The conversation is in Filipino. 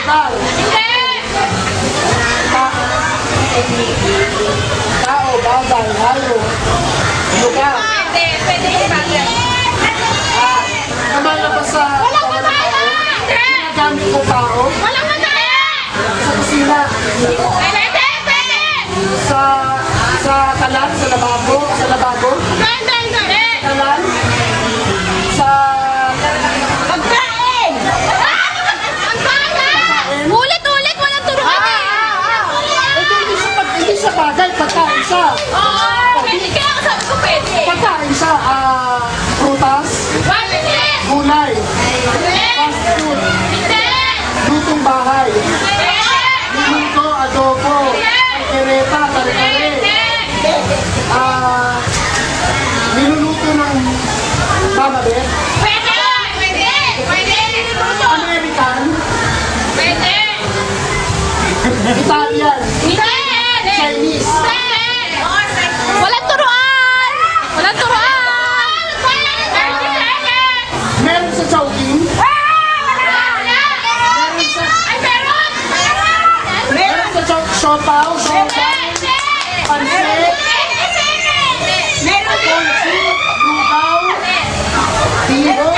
Lugar. Tao, bagay, hayop. Lugar. Pwede yung bagay. Lumalabas sa katawan ng tao. Ginagamit ng tao. Walang madali! Sa kusina. Pwede! Sa kalan, sa lababo. Sa lababo. Pwede! Kalan. Sa Pagkain! Pagkain! Ulit-ulit! Walang turuan hindi siya bagay, pagkain siya. Oo! Pwede kaya ako sabi ko pwede. Pagkain siya, prutas, Pwede! gulay, fast food, Hindi! lutong bahay, minuto, adobo, kereta, kare-kare, niluluto ng mama Bet, Pwede! Pwede! Pwede! American, Pwede! Italian, Hindi! Chinese, Walang turuan! Walang turuan! meron sa Chowking, meron sa Siopaw, Pansit, Ponsi, Lugaw, Tiro,